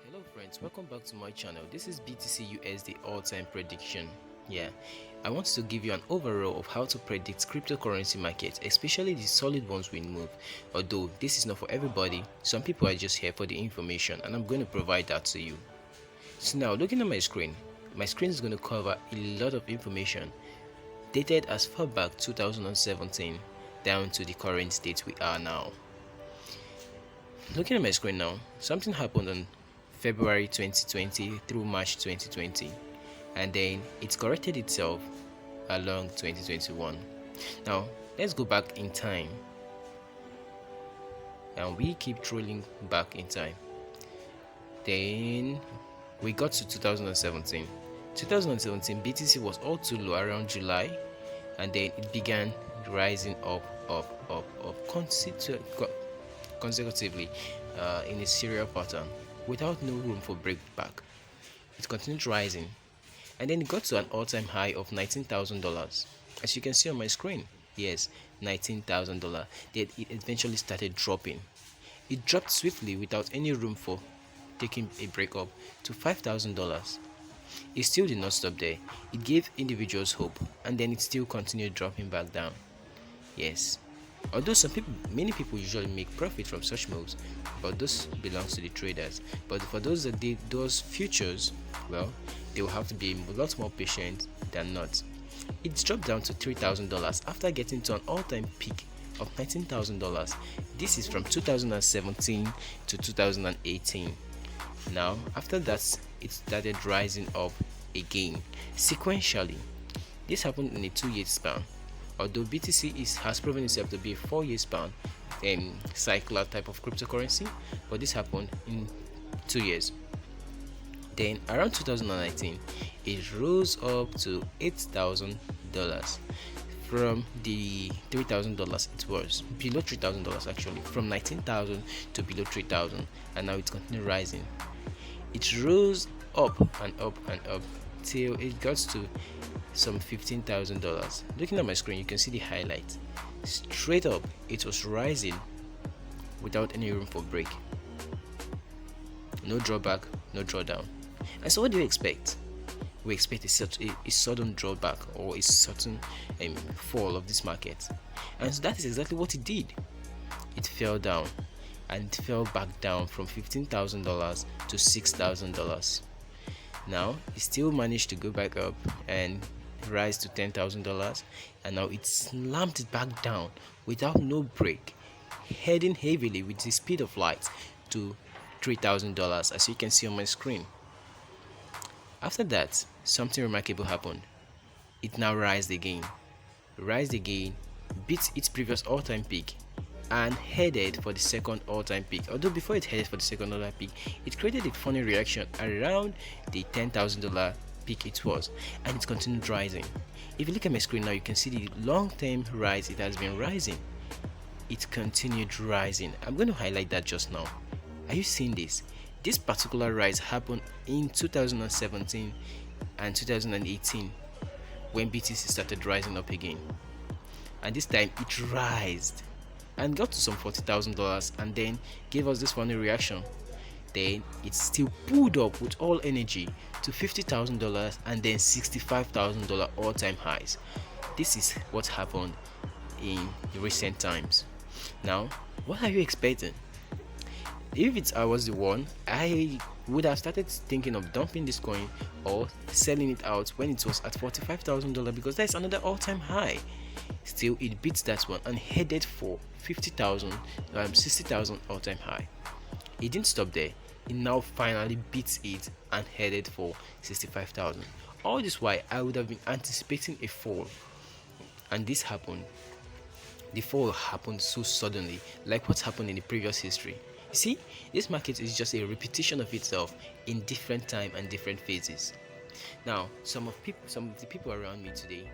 Hello friends, welcome back to my channel. This is BTC USD all-time prediction. Yeah, I want to give you an overall of how to predict cryptocurrency markets, especially the solid ones we move. Although this is not for everybody, some people are just here for the information and I'm going to provide that to you. So now looking at my screen is going to cover a lot of information dated as far back 2017 down to the current state we are now. Looking at my screen now, something happened on February 2020 through March 2020, and then it corrected itself along 2021. Now let's go back in time, and we keep trolling back in time. Then we got to 2017. 2017 BTC was all too low around July, and then it began rising up consecutively in a serial pattern without no room for breakback. It continued rising, and then it got to an all-time high of $19,000, as you can see on my screen. Yes, $19,000. Then it eventually started dropping. It dropped swiftly without any room for taking a break up to $5,000. It still did not stop there. It gave individuals hope, and then it still continued dropping back down. Yes, although many people usually make profit from such moves, but this belongs to the traders. But for those that did those futures, well, they will have to be a lot more patient than not. It dropped down to $3,000 after getting to an all-time peak of $19,000. This is from 2017 to 2018. Now, after that, it started rising up again sequentially. This happened in a 2-year span. Although BTC has proven itself to be a 4-year span cycler type of cryptocurrency, but this happened in 2 years. Then around 2019, it rose up to $8,000 from the $3,000 it was, below $3,000 actually, from 19,000 to below 3,000, and now it's continuing rising. It rose up and up and up till it got to some $15,000. Looking at my screen, you can see the highlight. Straight up, it was rising without any room for break. No drawback, no drawdown. And so what do you expect? We expect a sudden drawback or a sudden fall of this market. And so that is exactly what it did. It fell down, and it fell back down from $15,000 to $6,000. Now it still managed to go back up and rise to $10,000, and now it slammed it back down without no break, heading heavily with the speed of light to $3,000, as you can see on my screen. After that, something remarkable happened. It now rised again, beat its previous all-time peak, and headed for the second all-time peak. Although before it headed for the second all-time peak, it created a funny reaction around the $10,000 peak it was, and it continued rising. If you look at my screen now, you can see the long-term rise it has been rising. It continued rising. I'm going to highlight that just now. Are you seeing this? This particular rise happened in 2017 and 2018 when BTC started rising up again, and this time it rised and got to some $40,000 and then gave us this funny reaction. Then it still pulled up with all energy to $50,000 and then $65,000 all-time highs. This is what happened in recent times. Now, what are you expecting? If I was the one, I would have started thinking of dumping this coin or selling it out when it was at $45,000, because that's another all-time high. Still, it beats that one and headed for 50,000, 60,000 all-time high. It didn't stop there. It now finally beats it and headed for 65,000. All this while, I would have been anticipating a fall, and this happened. The fall happened so suddenly, like what happened in the previous history. You see, this market is just a repetition of itself in different time and different phases. Now, some of the people around me today,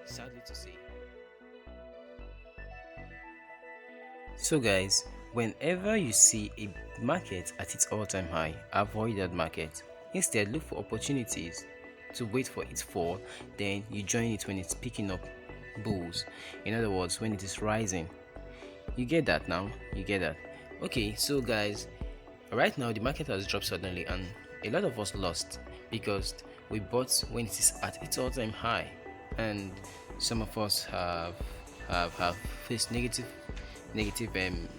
sadly to say. So guys, whenever you see a market at its all-time high, avoid that market. Instead, look for opportunities to wait for its fall, then you join it when it's picking up bulls. In other words, when it is rising. You get that now? You get that? Okay, so guys, Right now, the market has dropped suddenly, and a lot of us lost because we bought when it is at its all-time high, and some of us have faced negative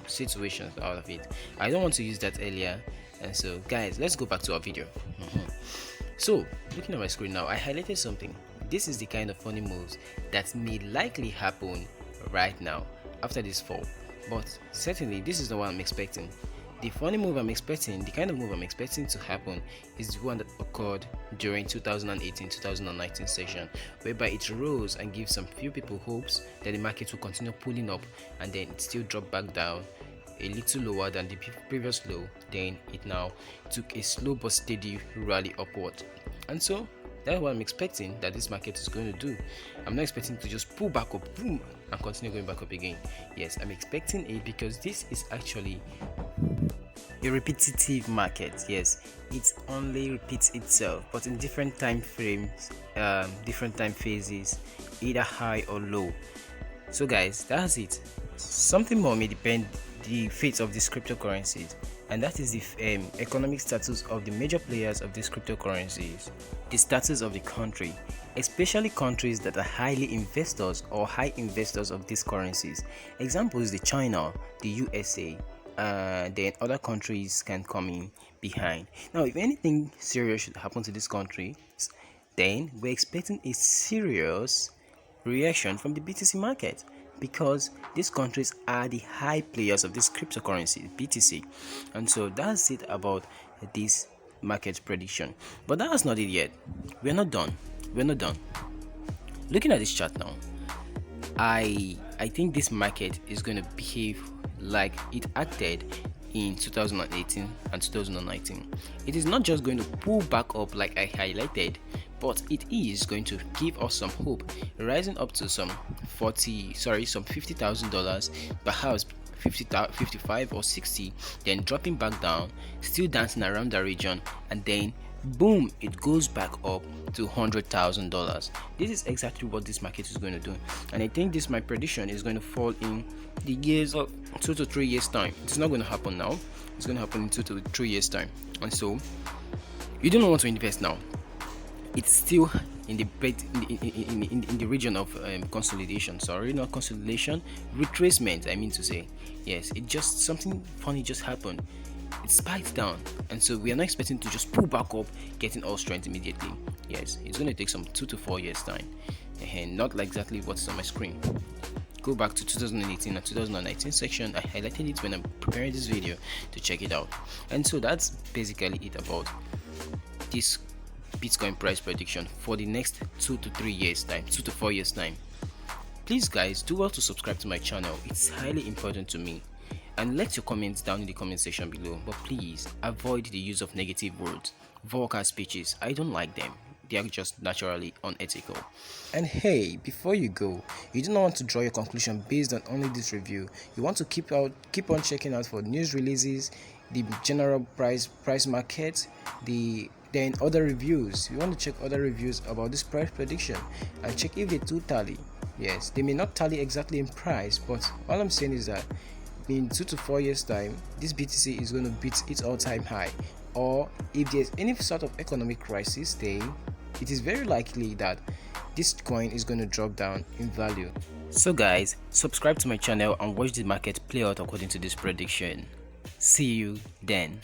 situations out of it. I don't want to use that earlier, and so guys, let's go back to our video. So, looking at my screen now, I highlighted something. This is the kind of funny moves that may likely happen right now after this fall, but certainly this is the one I'm expecting. The funny move I'm expecting, the kind of move I'm expecting to happen, is the one that occurred during 2018-2019 session, whereby it rose and gives some few people hopes that the market will continue pulling up, and then it still dropped back down a little lower than the previous low. Then it now took a slow but steady rally upward, and so that's what I'm expecting that this market is going to do. I'm not expecting to just pull back up, boom, and continue going back up again. Yes, I'm expecting it because this is actually a repetitive market. Yes, it only repeats itself, but in different time frames, different time phases, either high or low. So guys, that's it. Something more may depend the fate of these cryptocurrencies, and that is the economic status of the major players of these cryptocurrencies, the status of the country, especially countries that are highly investors or high investors of these currencies. Examples: the China, the USA, then other countries can come in behind. Now, if anything serious should happen to this country, then we're expecting a serious reaction from the BTC market, because these countries are the high players of this cryptocurrency BTC. And so that's it about this market prediction. But that's not it yet. We're not done. Looking at this chart now, I think this market is going to behave like it acted in 2018 and 2019. It is not just going to pull back up like I highlighted, but it is going to give us some hope, rising up to some $50,000, perhaps 55 or 60, then dropping back down, still dancing around the region, and then boom, it goes back up to $100,000. This is exactly what this market is going to do, and I think this my prediction is going to fall in the years of 2 to 3 years time. It's not going to happen now, it's going to happen in 2 to 3 years time. And so you don't want to invest now. It's still in the region of consolidation. Sorry, not consolidation, retracement, I mean to say. Yes, it just something funny just happened. It spiked down, and so we are not expecting to just pull back up, getting all strength immediately. Yes, it's going to take some 2 to 4 years time, and not like exactly what's on my screen. Go back to 2018 and 2019 section. I highlighted it when I'm preparing this video to check it out. And so that's basically it about this Bitcoin price prediction for the next 2 to 3 years time, 2 to 4 years time. Please guys, do well to subscribe to my channel. It's highly important to me. And let your comments down in the comment section below, but please avoid the use of negative words, vulgar speeches. I don't like them. They are just naturally unethical. And hey, before you go, you do not want to draw your conclusion based on only this review. You want to keep on checking out for news releases, the general price market, then other reviews. You want to check other reviews about this price prediction and check if they do tally. Yes, they may not tally exactly in price, but all I'm saying is that in 2 to 4 years time, this BTC is going to beat its all-time high. Or if there's any sort of economic crisis, then it is very likely that this coin is going to drop down in value. So guys, subscribe to my channel and watch the market play out according to this prediction. See you then.